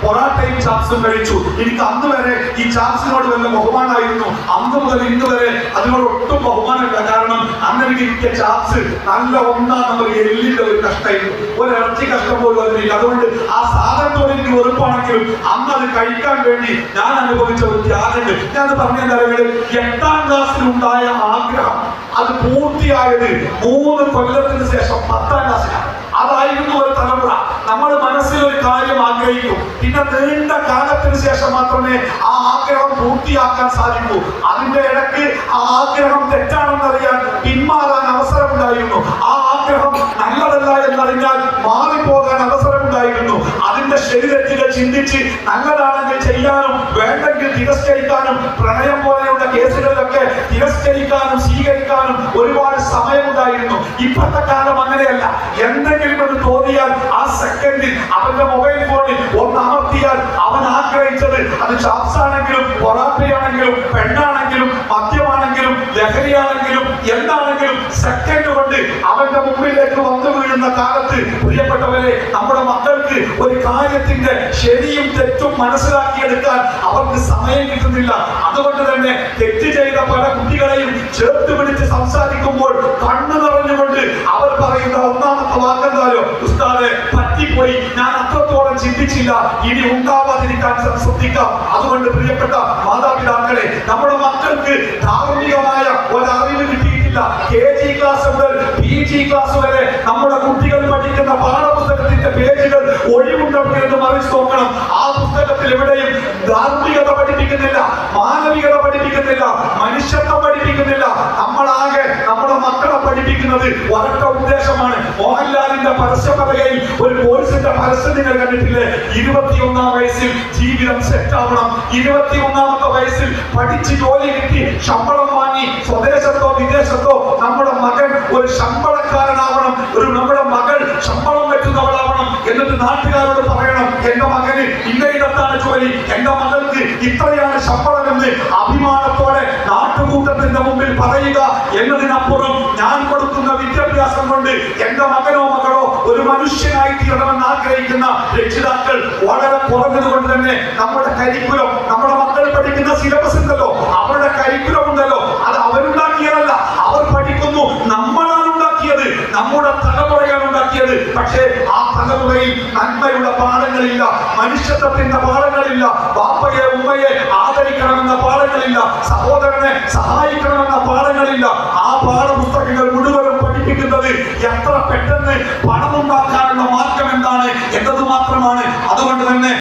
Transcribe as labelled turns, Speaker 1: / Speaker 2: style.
Speaker 1: പൊറാട്ടയും ചാപ്സും കഴിച്ചു. എനിക്ക് അന്ന് വരെ ഈ ചാപ്സിനോട് വല്ല ബഹുമാനമായിരുന്നു. അന്ന് മുതൽ ഇന്ന് വരെ അതിനോട് ഒട്ടും ബഹുമാനമില്ല. കാരണം അന്ന് എനിക്ക് കിട്ടിയ ചാപ്സ് നല്ല ഒന്നാം നമ്പർ എല്ലിന്റെ ഒരു കഷ്ടായിരുന്നു, ഒരു ഇറച്ചി കഷ്ടം പോലും അതിനില്ല. അതുകൊണ്ട് ആ സാധനത്തോട് എനിക്ക് വെറുപ്പാണെങ്കിലും അന്ന് അത് കഴിക്കാൻ വേണ്ടി ഞാൻ അനുഭവിച്ച ഒരു ത്യാഗമുണ്ട്. ഞാൻ പറഞ്ഞ കാര്യങ്ങളിൽ 8ാം ക്ലാസ്സിൽ ഉണ്ടായ ആഗ്രഹം അത് പൂർത്തിയായത് 3 കൊല്ലത്തിന് ശേഷം 10ാം ക്ലാസ്സിലാണ്. അതായിരുന്നു ഒരു തലമുറ. നമ്മൾ മനസ്സിൽ ഒരു കാര്യം ആഗ്രഹിക്കും, പിന്നെ നീണ്ട കാലത്തിന് ശേഷം മാത്രമേ ആ ആഗ്രഹം പൂർത്തിയാക്കാൻ സാധിക്കൂ. അതിന്റെ ഇടയ്ക്ക് ആ ആഗ്രഹം തെറ്റാണെന്നറിയാൻ പിന്മാറാൻ അവസരമുണ്ടായിരുന്നു. ആ ആഗ്രഹം നല്ലതല്ല എന്നറിഞ്ഞാൽ മാറിപ്പോകാൻ അവസരമുണ്ടായിരുന്നു. അതിന്റെ ശരിതെറ്റുകൾ ചിന്തിച്ച് നല്ലതാണെങ്കിൽ ചെയ്യാനും വേണ്ടെങ്കിൽ തിരസ്കരിക്കാനും പ്രണയം പോലെയുള്ള കേസുകളിലൊക്കെ തിരസ്കരിക്കാനും സ്വീകരിക്കാനും ഒരുപാട് സമയമുണ്ടായിരുന്നു. ഇപ്പോഴത്തെ കാലം അങ്ങനെയല്ല. എന്തെങ്കിലും എന്ന് തോന്നിയാൽ ആ സെക്കൻഡിൽ അവന്റെ മൊബൈൽ ഫോണിൽ ഒന്ന് അമർത്തിയാൽ അവൻ ആഗ്രഹിച്ചത് അത് ചാപ്സ് ആണെങ്കിലും പൊറാട്ടയാണെങ്കിലും പെണ്ണാണെങ്കിലും മദ്യമാണെങ്കിലും ലഹരിയാണെങ്കിലും എന്താണെങ്കിലും സെക്കൻഡ് കൊണ്ട് അവന്റെ മുമ്പിലേക്ക് വന്നു വീഴുന്ന കാലത്ത് പ്രിയപ്പെട്ടവരെ, നമ്മുടെ മക്കൾക്ക് ഒരു കാര്യത്തിന്റെ ശരിയും തെറ്റും മനസ്സിലാക്കിയെടുക്കാൻ അവർക്ക് സമയം കിട്ടുന്നില്ല. അതുകൊണ്ട് തന്നെ തെറ്റ് ചെയ്ത പല കുട്ടികളെയും ചേർത്ത് പിടിച്ച് സംസാരിക്കുമ്പോൾ കണ്ണു നിറഞ്ഞുകൊണ്ട് അവർ പറയുന്ന ഒന്നാമത്തെ വാക്കെന്താലോ, ഉസ്താദെ പറ്റിപ്പോയി, ഞാൻ അത്രത്തോളം ചിന്തിച്ചില്ല, ഇനി ഉണ്ടാവാതിരിക്കാൻ ശ്രദ്ധിക്കാം. അതുകൊണ്ട് പ്രിയപ്പെട്ട മാതാപിതാക്കളെ, നമ്മുടെ മക്കൾക്ക് ധാർമ്മികമായ ഒരറിവ് കിട്ടിയിട്ടില്ല. KG ക്ലാസ് മുതൽ PG ക്ലാസ് വരെ നമ്മുടെ കുട്ടികൾ പഠിക്കുന്ന പാഠപുസ്തകത്തിന്റെ പേജുകൾ ഒഴിവുണ്ടോ എന്ന് മറിച്ച് നോക്കണം. ആ പുസ്തകത്തിൽ എവിടെയും ധാർമ്മികത പഠിപ്പിക്കുന്നില്ല, മാനവികത പഠിപ്പിക്കുന്നില്ല, മനുഷ്യത്വം പഠിപ്പിക്കുന്നില്ല. നമ്മളാകെ നമ്മുടെ മക്കളെ പഠിപ്പിക്കുന്നത് ഒരൊറ്റ ഉദ്ദേശമാണ്. മോഹൻലാലിന്റെ പരസ്യപലകയിൽ ഒരു കോഴ്സിന്റെ പരസ്യം നിങ്ങൾ കണ്ടിട്ടില്ലേ? 21ാം വയസ്സിൽ ജീവിതം സെറ്റ് ആവണം, 21ാമത്തെ വയസ്സിൽ പഠിച്ച് ജോലി കിട്ടി ശമ്പളം വാങ്ങി സ്വദേശത്തോ വിദേശത്തോ നമ്മുടെ മകൻ ഒരു ശമ്പളക്കാരനാവണം, നമ്മുടെ മകൾ ശമ്പളം പറ്റുന്നവളാവണം. എന്നിട്ട് നാട്ടുകാരോട് പറയണം, എന്റെ മകന് ഇന്നയിടത്താണ് ജോലി, എന്റെ മകൾക്ക് ഇത്രയാണ് ശമ്പളം എന്ന് അഭിമാനത്തോടെ നാട്ടുകൂട്ടത്തിന്റെ മുമ്പിൽ പറയുക എന്നതിനപ്പുറം ഞാൻ കൊടുക്കുന്ന വിദ്യാഭ്യാസം കൊണ്ട് എന്റെ മകനോ മകളോ ഒരു മനുഷ്യനായി തീരണമെന്ന് ആഗ്രഹിക്കുന്ന രക്ഷിതാക്കൾ വളരെ കുറഞ്ഞത് കൊണ്ട് തന്നെ നമ്മുടെ കരിക്കുലം, നമ്മുടെ മക്കൾ പഠിക്കുന്ന സിലബസ് ഉണ്ടല്ലോ, അവരുടെ കരിക്കുലം ഉണ്ടല്ലോ, അത് അവരുണ്ടാക്കിയതല്ല, അവർ പഠിക്കുന്നു. നമ്മളാണ് ഉണ്ടാക്കിയത്, നമ്മുടെ തലമുറയാണ് ഉണ്ടാക്കിയത്. പക്ഷേ ആ തലമുറയിൽ നന്മയുടെ പാഠങ്ങളില്ല, മനുഷ്യത്വത്തിന്റെ പാഠങ്ങളില്ല, ബാപ്പയെ ഉമ്മയെ ആദരിക്കണമെന്ന പാഠങ്ങളില്ല, സഹോദരനെ സഹായിക്കണമെന്ന പാഠങ്ങളില്ല. ആ പാഠപുസ്തകങ്ങൾ മുഴുവനും പഠിപ്പിക്കുന്നത് എത്ര പെട്ടെന്ന് പണമുണ്ടാക്കാനുള്ള മാർഗം എന്താണ് എന്നത് മാത്രമാണ്. അതുകൊണ്ട് തന്നെ